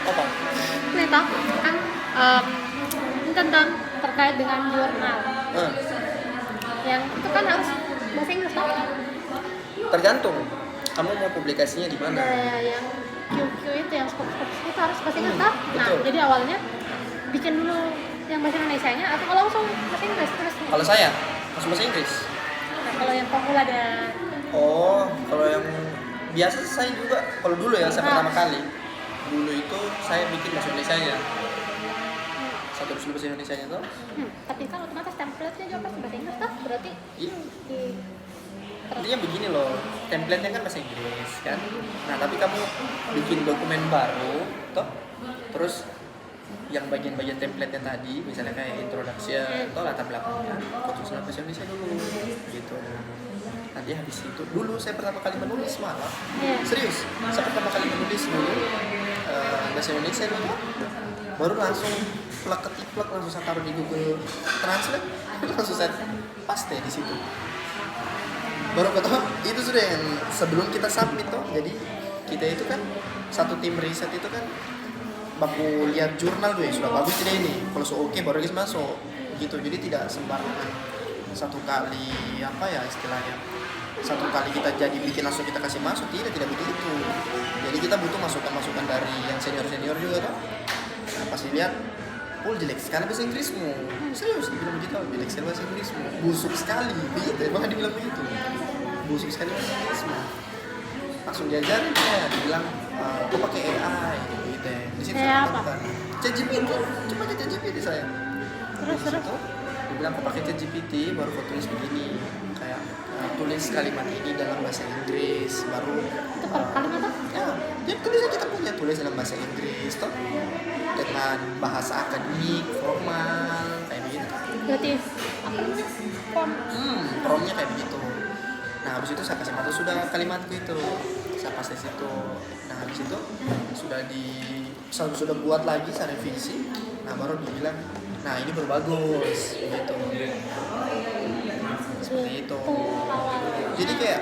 Apa? Ini toh kan ini tentang terkait dengan jurnal. Yang itu kan harus bahasa Inggris toh. Tergantung kamu mau publikasinya di mana. Yang QQ itu yang skop itu harus bahasa Inggris toh. Nah, Betul. jadi awalnya bikin dulu yang bahasa Indonesianya atau kalau langsung bahasa Inggris terus. Kalau saya langsung bahasa Inggris. Nah, kalau yang pemula dan Oh, kalau yang biasa saya juga kalau dulu ya saya pertama kali dulu itu saya bikin bahasa Indonesianya. Satu bahasa Indonesianya tuh. tapi kan otomatis template-nya juga pasti bahasa Inggris toh. Berarti Iya. di Intinya begini loh, template-nya kan bahasa Inggris kan. Nah, tapi kamu bikin dokumen baru, toh, terus yang bagian-bagian template-nya tadi, misalnya kayak introduction, atau latar belakangnya, kau tulis dalam bahasa Indonesia dulu, gitu. Nanti habis itu, dulu saya pertama kali menulis malah, serius, saya pertama kali menulis dulu bahasa Indonesia dulu, baru langsung plak ketiplak langsung saya taruh di Google Translate, langsung saya paste di situ. Baru ketemu itu sudah yang sebelum kita submit toh. Jadi kita itu kan satu tim riset itu kan baku lihat jurnal tuh ya sudah bagus tidak ini. Kalau so oke baru kita masuk gitu. Jadi tidak sembarangan satu kali apa ya istilahnya. Satu kali kita jadi bikin langsung kita kasih masuk tidak begitu. Jadi kita butuh masukan-masukan dari yang senior juga toh. Nah, pas dilihat jelek sekali bahasa Inggrismu. Serius dibilang begitu, jelek sekali bahasa Inggrismu. Busuk sekali, begitu. Emang dibilang begitu. Busuk sekali bahasa Inggrismu. Langsung diajarin ya, dibilang kok pakai AI gitu ya. Di situ saya katakan ChatGPT, coba aja ChatGPT saya. Terus dibilang kok pakai ChatGPT baru kau tulis begini. Kayak tulis kalimat ini dalam bahasa Inggris baru itu kalimat apa? Ya tulisnya kita punya tulis dalam bahasa Inggris toh dengan bahasa akademik formal kayak begitu. Berarti apa namanya? Promnya kayak begitu. Nah habis itu saya kasih masuk sudah kalimatku itu saya paste situ. Nah habis itu sudah buat lagi saya revisi. Nah baru dibilang nah ini berbagus gitu. Seperti itu. Jadi kayak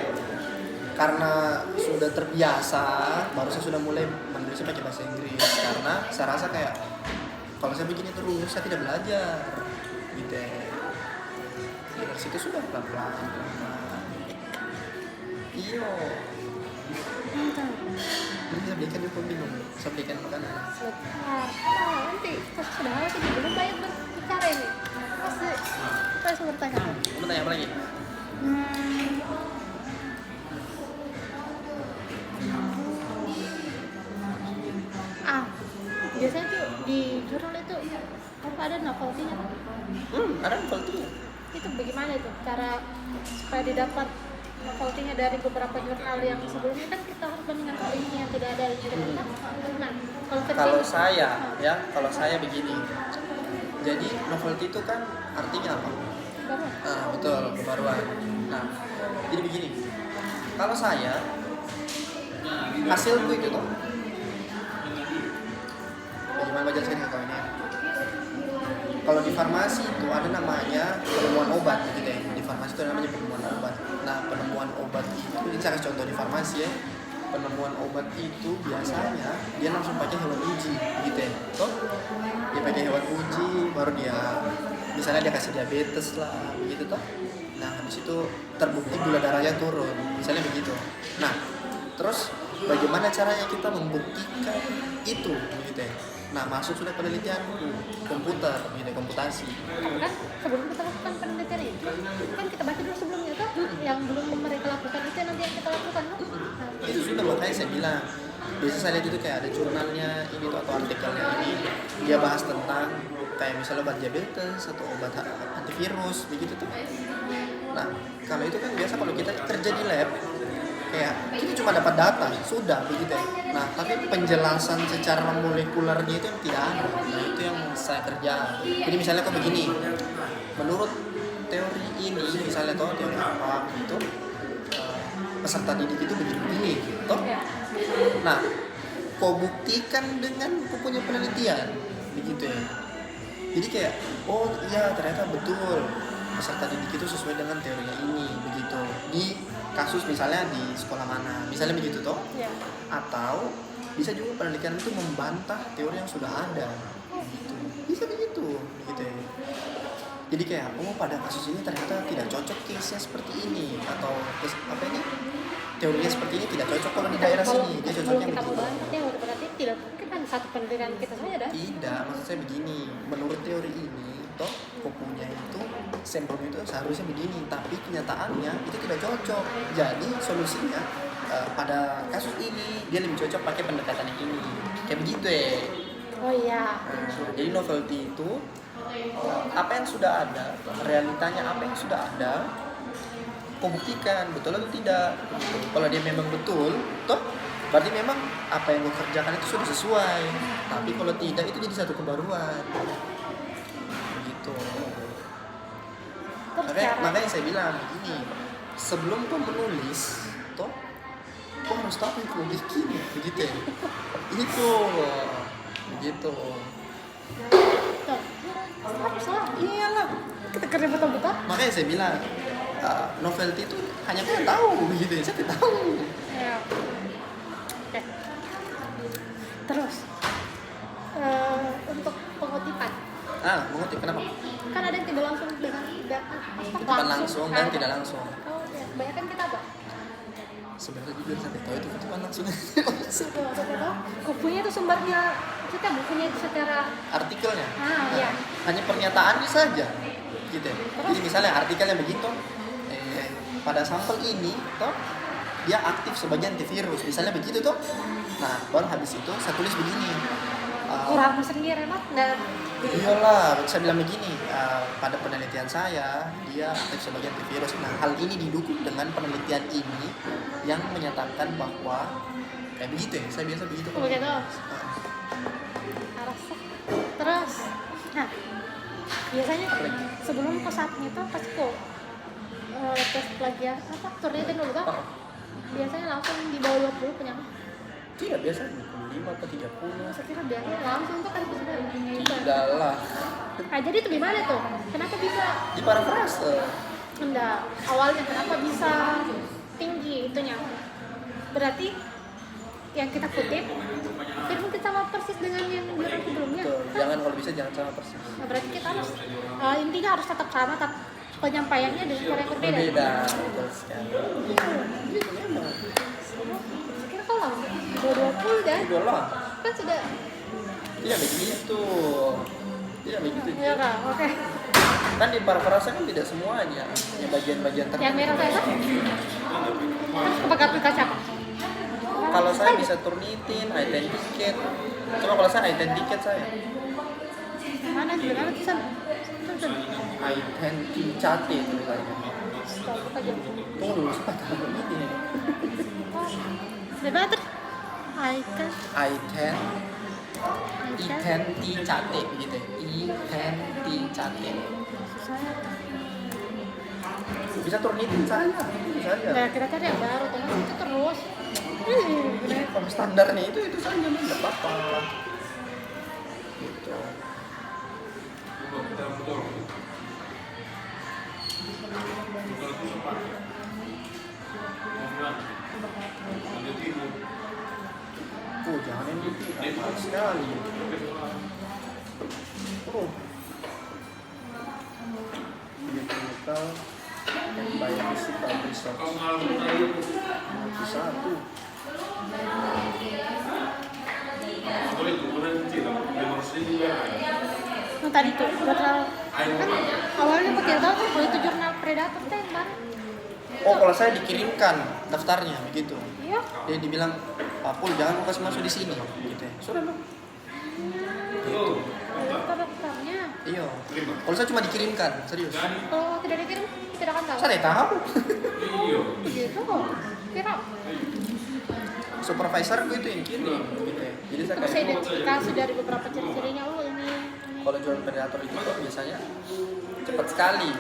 karena sudah terbiasa baru saya sudah mulai menulisnya pakai bahasa Inggris karena saya rasa kayak kalau saya begini terus saya tidak belajar gitu ya. Dari situ sudah pelan-pelan. Iyo. Ini saya belikan juga minum, saya belikan makanan. Nanti sudah harus belum banyak berbicara ini. Masih bertanya. Kamu tanya apa lagi? Biasanya tuh di jurnal itu apa ada novelty-nya? Ada novelty-nya. Itu bagaimana itu cara supaya didapat novelty-nya dari beberapa jurnal yang sebelumnya kan kita harus bandingkan kalau ini yang tidak ada di jurnal. Nah, kalau saya begini. Jadi novelty itu kan artinya apa? Betul, kebaruan. Nah, jadi begini. Kalau saya hasilku itu tuh bagaimana belajar saya kalau ini? Kalau di farmasi itu ada namanya penemuan obat gitu ya. Di farmasi itu ada namanya penemuan obat. Nah, penemuan obat itu ini saya kasih contoh di farmasi ya. Penemuan obat itu biasanya dia langsung pakai hewan uji gitu ya. Toh dia pakai hewan uji baru dia misalnya dia kasih diabetes lah begitu toh. Nah, habis itu terbukti gula darahnya turun. Misalnya begitu. Nah, terus bagaimana caranya kita membuktikan itu begitu ya. Nah, masuk sudah penelitian komputer, gitu, komputasi. Kan sebelum kita lakukan penelitian itu, kan kita baca dulu sebelumnya kan, yang belum mereka lakukan itu nanti yang kita lakukan kan. Itu sudah makanya saya bilang. Biasa saya lihat itu kayak ada jurnalnya ini tuh, atau artikelnya ini, dia bahas tentang kayak misalnya obat diabetes atau obat antivirus, begitu tuh. Nah, kalau itu kan biasa kalau kita kerja di lab, kayak kita cuma dapat data sudah begitu ya. Nah tapi penjelasan secara molekulernya itu yang tidak ada. Nah itu yang saya kerja. Jadi misalnya kok begini, menurut teori ini misalnya teori apa gitu, peserta didik itu begini gitu. Nah kau buktikan dengan punya penelitian begitu ya. Jadi kayak oh iya ternyata betul peserta didik itu sesuai dengan teorinya ini begitu di kasus misalnya di sekolah mana misalnya begitu toh atau bisa juga penelitian itu membantah teori yang sudah ada gitu. Bisa begitu gitu ya. Jadi kayak pada kasus ini ternyata tidak cocok case-nya seperti ini, atau apa ini teorinya seperti ini tidak cocok kalau di daerah sini, dia cocoknya kita begini. membahas teori berarti tidak mungkin kan satu penelitian kita saja dah. Tidak, maksud saya begini, menurut teori ini toh kukunya itu sampelnya itu seharusnya begini, tapi kenyataannya itu tidak cocok. Jadi solusinya pada kasus ini dia lebih cocok pakai pendekatan yang ini, kayak begitu ya. Oh iya. Jadi novelty itu apa yang sudah ada, realitanya apa yang sudah ada, kau buktikan betul atau tidak. Kalau dia memang betul, toh berarti memang apa yang kau kerjakan itu sudah sesuai. Tapi kalau tidak, itu jadi satu kebaruan. Begitu. Makanya saya bilang begini, sebelum kau menulis, toh kau harus tahu apa yang kau bikin, begitu ya. Itu, begitu. Haruslah. Iyalah. Kita kerja betul-betul. Makanya saya bilang novelty itu hanya kalian tahu begitu ya, saya tidak tahu. Ya. Oke. Terus untuk pengutipan. Mengutip kenapa? Kan ada yang tidak langsung dengan Kutipan langsung dan tidak langsung. Oh, ya. Kebanyakan kita apa? Sebenarnya jujur saya tidak tahu itu kutipan langsung. Bukunya itu sumbernya kita bukunya itu secara Artikelnya. iya. Hanya pernyataannya saja. Gitu ya. Jadi misalnya artikelnya begitu, pada sampel ini toh dia aktif sebagai antivirus, misalnya begitu toh. Nah, baru habis itu saya tulis begini. Kurang sendiri mat dan Iyalah, saya bilang begini, pada penelitian saya dia aktif sebagai antivirus. Nah, hal ini didukung dengan penelitian ini yang menyatakan bahwa kayak begitu ya. Saya biasa begitu. Begitu. Terus, nah biasanya sebelum ke saatnya tuh pas kok tes plagiat apa turnitin dulu kan? Biasanya langsung di bawah 20 punya. Tidak, biasa 25 atau 30. Saya kira biasanya langsung tuh kan sudah intinya itu. Tidak lah. Nah jadi itu gimana tuh? Kenapa bisa? Di parafrase. Enggak, awalnya kenapa bisa tinggi itunya? Berarti yang kita kutip itu mungkin sama persis dengan yang bilang sebelumnya. Betul. Jangan, kalau bisa jangan sama persis. Nah, berarti kita harus intinya harus tetap sama, tapi penyampaiannya dengan cara yang berbeda. Berbeda. Betul sekali. Itu memang. Kira kalau 20 dah, Udah lah. kan sudah. Tidak begitu. Tidak begitu. Ya kan, oke. Kan di parafrase kan tidak semuanya. Hanya bagian-bagian tertentu. Yang merah saya terus pakai aplikasi apa? Kalau saya bisa turnitin, identikate. Cuma kalau saya identikate saya. Mana sebenarnya tulisan? Identicate tulisannya. Stop aja. Tunggu dulu, supaya tahu ini. Bagaimana tuh? Icon. Identicate begitu ya. Identicate. Saya. Bisa turnitin saya. Nah, kita cari yang baru tuh. Itu terus. Kalau standarnya itu saja enggak apa-apa. Gitu. Jangan yang itu mahal sekali. Chemical and biophysical research. Itu satu. Yang tadi tuh jurnal kan awalnya pakai tahu kalau itu jurnal predator teh yang baru. Oh, kalau saya dikirimkan daftarnya begitu. Iya. Dia dibilang, Pul jangan kasih masuk di sini, gitu ya. Sudah dong. Gitu. Itu daftarnya. Iya. Kalau saya cuma dikirimkan, serius. Kalau tidak dikirim tidak akan tahu. Saya tidak tahu. Begitu kok. Kira. Supervisor itu yang kirim, gitu ya. Jadi saya Terus kayak identifikasi dari beberapa ciri-cirinya ini. kalau jual predator itu kok biasanya cepat sekali.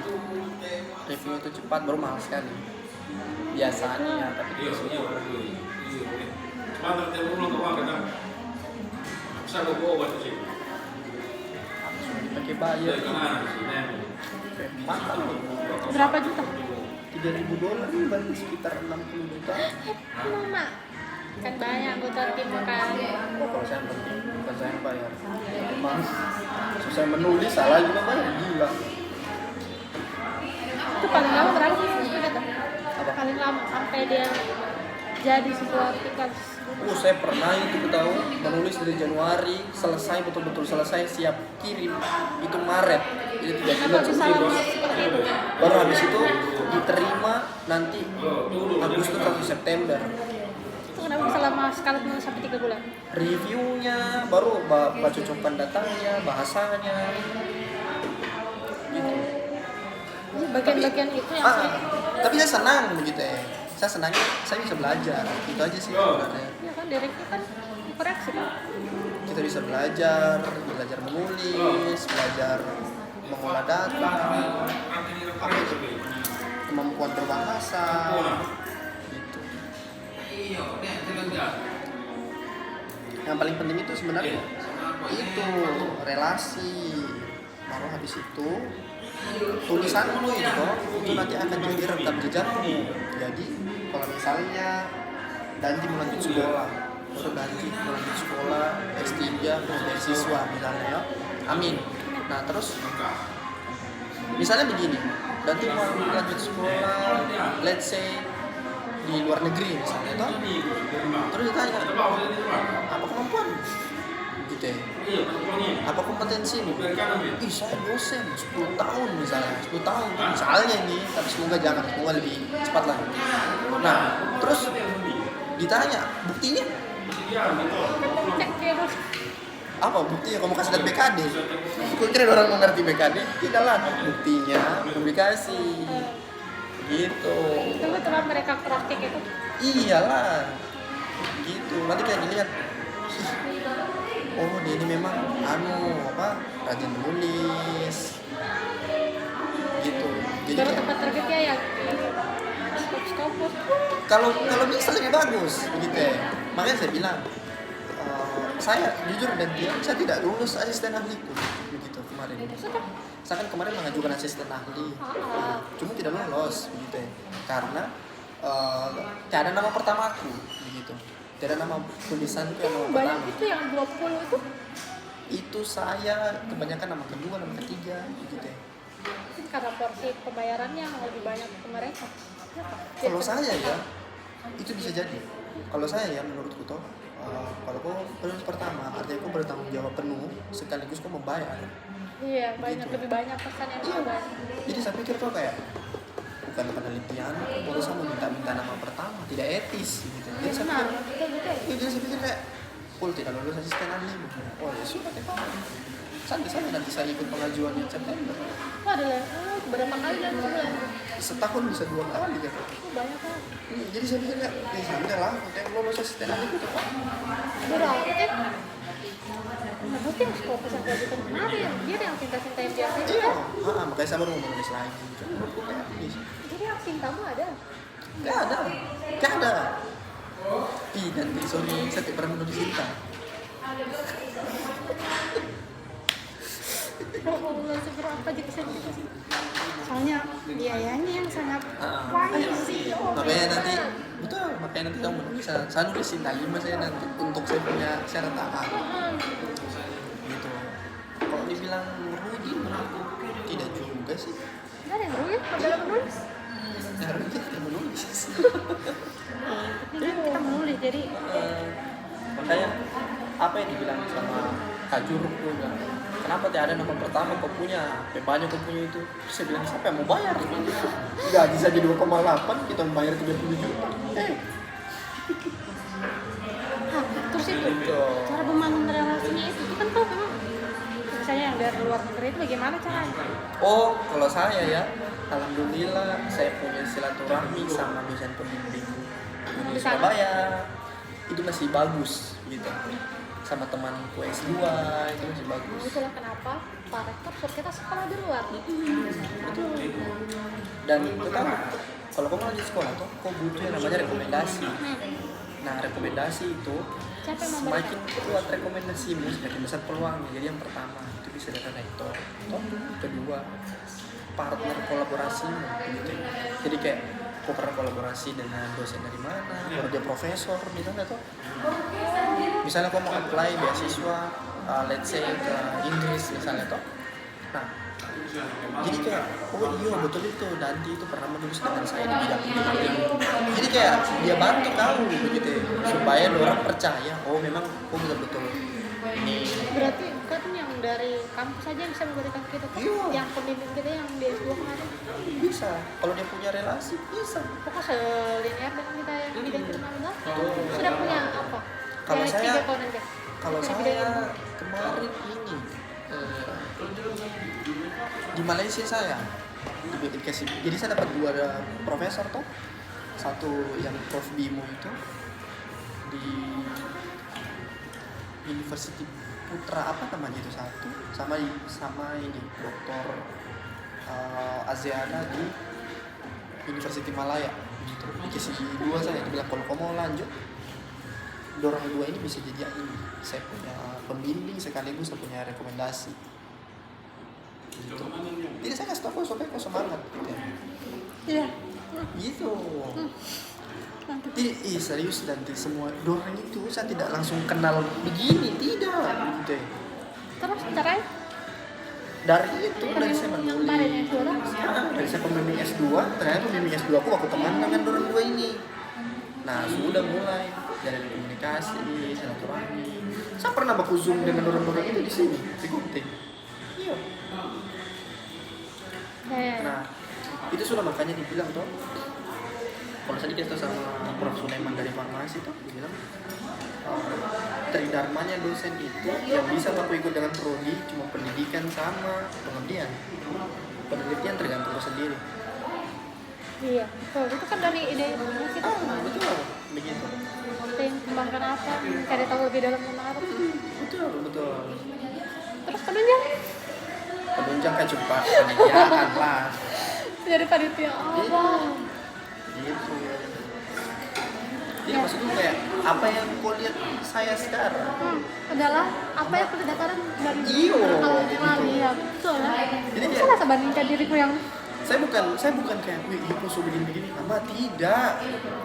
Review itu cepat, baru mahal sekali. Biasanya, tapi tidak semua. Pakai bayar. Mantap. Berapa juta? $3,000 berarti sekitar 60 juta. Mama. kan banyak anggota tim kan. Oh, kalau saya yang penting, bukan saya yang bayar. Memang susah menulis, salah juga bayar, gila. Itu paling lama berapa sih ingat tak? Apa? Paling lama sampai dia jadi sebuah artikel. Saya pernah itu tahu menulis dari Januari, selesai betul-betul selesai siap kirim itu Maret. Jadi 3 Kenapa bulan bisa sebelum lama bos. seperti itu? Baru habis itu diterima nanti Agustus atau September. Itu kenapa bisa lama sekali menulis sampai 3 bulan? Reviewnya baru cocokkan datanya, bahasanya. Gitu. Bagian-bagian itu yang saya Tapi saya senang begitu ya. Saya senangnya saya bisa belajar. Itu aja sih sebenarnya. ya kan direknya kan dikoreksi kan. Kita bisa belajar menulis, belajar mengolah data, apa itu, kemampuan berbahasa, gitu. Yang paling penting itu sebenarnya itu relasi. Baru habis itu tulisanmu itu nanti akan jadi rekam jejakmu. Jadi kalau misalnya nanti mau lanjut sekolah, baru nanti mau lanjut sekolah S3 beasiswa misalnya ya, amin. Nah terus misalnya begini, nanti mau lanjut sekolah, let's say di luar negeri misalnya toh, terus ditanya apa kemampuan gitu ya, apa kompetensimu? Ih saya dosen 10 tahun misalnya, 10 tahun misalnya ini, tapi semoga lebih cepat lah. Nah terus ditanya buktinya Cek dia dulu. apa buktinya? Kamu kasih lihat BKD? Kau kira orang mengerti BKD? Tidaklah, buktinya publikasi gitu. Itu betulan mereka praktik itu. Iyalah gitu, nanti kayak dilihat oh dia ini memang rajin menulis gitu. Jadi Baru kayak, tempat terkecil ya skopus. kalau bisa lebih bagus begitu ya. Makanya saya bilang saya jujur dan diam, saya tidak lulus asisten ahliku begitu kemarin. Sudah. Saya kan kemarin mengajukan asisten ahli, cuma tidak lolos begitu ya. Karena tidak ada nama pertamaku begitu, tidak ada nama tulisanku yang nama Banyak pertama. itu yang 20 itu. Itu saya kebanyakan nama kedua, nama ketiga begitu ya. Karena porsi pembayarannya yang lebih banyak ke mereka. Ya, Pak? Kalau saya ya itu bisa jadi. Kalau saya ya menurutku toh, kalau kau lulus pertama artinya kau bertanggung jawab penuh sekaligus kau membayar. Iya, banyak Gitu. lebih banyak pesan yang Iya. membayar. Jadi saya pikir tuh kayak bukan penelitian, baru saya meminta nama pertama, tidak etis gitu. Jadi saya Nah, pikir, betul. jadi saya pikir kayak, tidak lulus asisten ahli. Oh ya sudah deh. Santai saja nanti saya ikut pengajuan di September. Wah, berapa kali dan sebulan? Setahun bisa 2 kali kan. Banyak kan. Jadi saya pikir kayak, santai lah, udah lulus asisten ahli gitu. Berapa kan? Nah, berarti yang skopus yang kewajiban kenapa ya? Dia yang cinta-cintain biasa itu Iya, kan? makanya saya baru mau menulis lagi. Menurutku kayak, Jadi yang cintamu ada. Gak ada. Nanti Sony saya tidak pernah menulis cinta. Allah, seberapa jadi sedih sih. Soalnya biayanya yang sangat pricey. Makanya nanti nanti kamu saya nulis cinta 5 saya nanti untuk saya punya syarat A. Gitu. Kalau dibilang rugi menurutku tidak juga sih. Nggak ada yang rugi dalam menulis. Rugi kita menulis. Tapi kan kita menulis jadi Makanya apa yang dibilang sama Kak Juruk juga, kenapa tidak ada nama pertama kau punya, banyak kau punya itu. Terus saya bilang siapa yang mau bayar? Gaji saja 2,8 kita membayar 30 juta. terus itu cara membangun relasinya itu kan kau memang misalnya yang dari luar negeri itu bagaimana caranya? Oh, kalau saya ya, alhamdulillah saya punya silaturahmi sama dosen pembimbing di Surabaya. Itu masih bagus gitu. Sama temanku S2 itu masih bagus. Itulah kenapa Pak Rektor suruh kita sekolah di luar. Dan tetap kalau kamu lanjut sekolah tuh, kau butuh yang namanya rekomendasi. Nah, rekomendasi itu Siapa yang memberikan? semakin kuat rekomendasimu, semakin besar peluangnya. Jadi yang pertama itu bisa dari rektor, kedua partner kolaborasimu gitu. Jadi kayak kau pernah kolaborasi dengan dosen dari mana, kalau dia profesor misalnya tuh, misalnya kau mau apply beasiswa let's say ke Inggris misalnya tuh, nah jadi kayak oh iya betul itu nanti itu pernah menulis dengan saya di bidang ini, jadi kayak dia bantu kau begitu ya, supaya orang percaya oh memang kau betul-betul ini. Berarti kan yang dari kampus aja bisa memberikan kita kan? Iya. Yang pembimbing kita yang di S2 kemarin Bisa kalau dia punya relasi bisa. pokoknya selinear dengan kita yang bidang kita kemarin lah. Betul. Sudah punya apa? Kalau Kayak saya- tiga tahun aja. Kalau Punya saya bidang ilmu. kemarin ini di Malaysia saya dikasih, jadi saya dapat 2 profesor tuh, satu yang Prof Bimo itu di University Putra apa namanya itu satu, sama ini Doktor Aziana di University Malaya gitu. Dikasih 2 saya, dibilang kalau kamu mau lanjut dorong 2 ini bisa jadi ini saya punya pembimbing sekaligus saya punya rekomendasi gitu. Jadi saya kasih tau supaya kau semangat gitu ya. Iya. Gitu. Jadi serius nanti semua dorong itu saya tidak langsung kenal begini, tidak gitu ya. Terus caranya? Dari itu dari saya Yang menulis. kemarin yang suara. Dari saya pembimbing S2, ternyata pembimbing S2 aku teman dengan dorong 2 ini. Nah sudah mulai dari komunikasi, silaturahmi. Saya pernah baku zoom dengan orang-orang itu di sini, di Kunting. Iya. Nah itu sudah makanya dibilang tuh. Kalau tadi kita sama Prof Sulaiman dari farmasi tuh, dibilang tridharmanya dosen itu yang bisa aku ikut dengan prodi cuma pendidikan sama pengabdian. Penelitian tergantung lo sendiri. Iya. Betul. Itu kan dari ide kita. Betul, begitu. Kita yang kembangkan apa? Cari tahu lebih dalam tentang apa? Betul. Terus penunjang Penunjang kan cuma penelitian lah. jadi panitia apa? Gitu. Jadi maksudnya kayak apa yang kau lihat saya sekarang? Adalah apa yang aku dapatkan dari Iyo, awal gitu. ya betul ya. Jadi Aku kayak- rasa bandingkan diriku yang Saya bukan kayak wih ibu suruh begini apa tidak.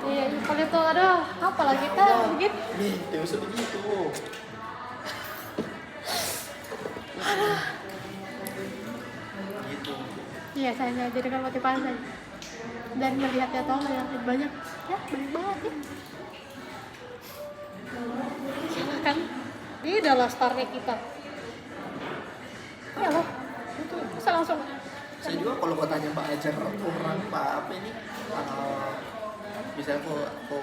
iya kalau itu ada apalah kita begitu. Nih, tidak usah begitu. Gitu. Iya saya jadikan motivasi dan melihat ya toh yang banyak ya banyak banget ya. Kan ini adalah startnya kita. Ya loh. Bisa langsung Saya juga kalau mau tanya Pak ajar orang Pak apa ini misalnya aku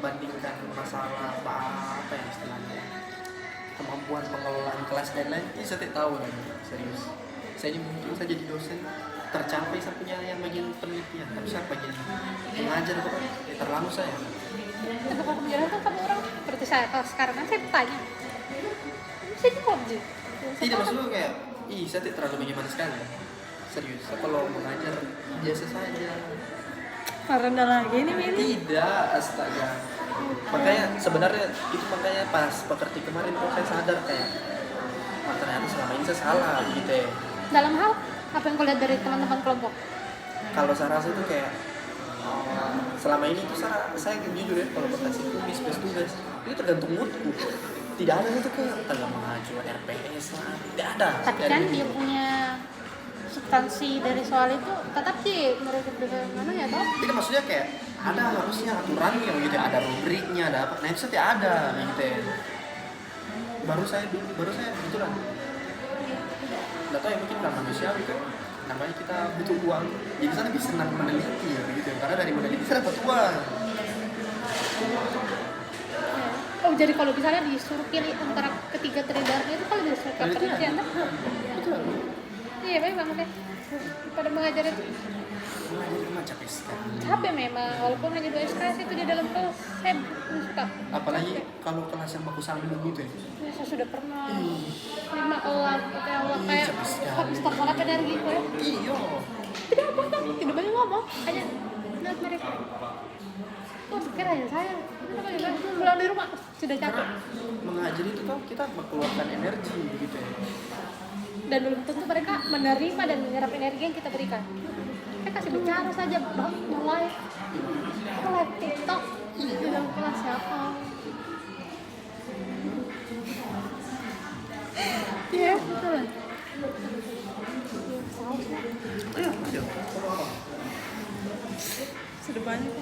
bandingkan masalah apa ya istilahnya kemampuan pengelolaan kelas dan lain ini saya tidak tahu lagi serius. Saya ini mungkin saya jadi dosen tercapai saya punya yang bagian penelitian tapi saya bagian mengajar kok terlalu saya. tapi kalau menjelaskan sama orang seperti saya kalau sekarang kan saya bertanya bisa jawab sih. Tidak maksudnya kayak saya tidak terlalu bagaimana sekali serius. Saya kalau mengajar biasa saja. Rendah lagi ini Mini. Tidak, astaga. Makanya sebenarnya itu makanya pas pekerti kemarin kok saya sadar kayak ternyata selama ini saya salah gitu ya. Dalam hal apa yang kau lihat dari teman-teman kelompok? Kalau saya rasa itu kayak selama ini tuh saya jujur ya kalau berkasih tulis tugas itu tergantung moodku. Tidak ada itu kayak tengah maju RPS lah, tidak ada. Tapi kan dia punya substansi dari soal itu tetap sih merujuk dengan mana ya toh? Tidak maksudnya kayak ada harusnya aturannya gitu, ada rubriknya, ada apa. Nah itu tidak ada gitu ya. Baru saya betulan. Nggak tahu ya mungkin karena manusiawi kan. Namanya kita butuh uang, jadi saya lebih senang meneliti ya, gitu. Karena dari meneliti saya dapat uang. Oh jadi kalau misalnya disuruh pilih antara ketiga tridharma itu kalau disuruh penelitian kan? Betul. Iya memang deh. Pada mengajar itu Mengajar memang capek sekali. capek memang walaupun hanya 2 SKS itu di dalam kelas saya suka. Apalagi kalau kelas yang baku sambung gitu ya. Ya, saya sudah pernah 5 kelas gitu ya Allah kayak capek sekali. habis banget energi gue. Iya. Tidak apa kan, tidak banyak ngomong, hanya lihat mereka. Oh, pikir aja saya. Pulang di rumah sudah capek. Mengajar itu kan kita mengeluarkan energi gitu ya. Dan belum tentu mereka menerima dan menyerap energi yang kita berikan. kasih bicara saja bang mulai live TikTok di dalam kelas siapa. Iya betul. Ayo, ayo. Kamu apa? Sudah banyak.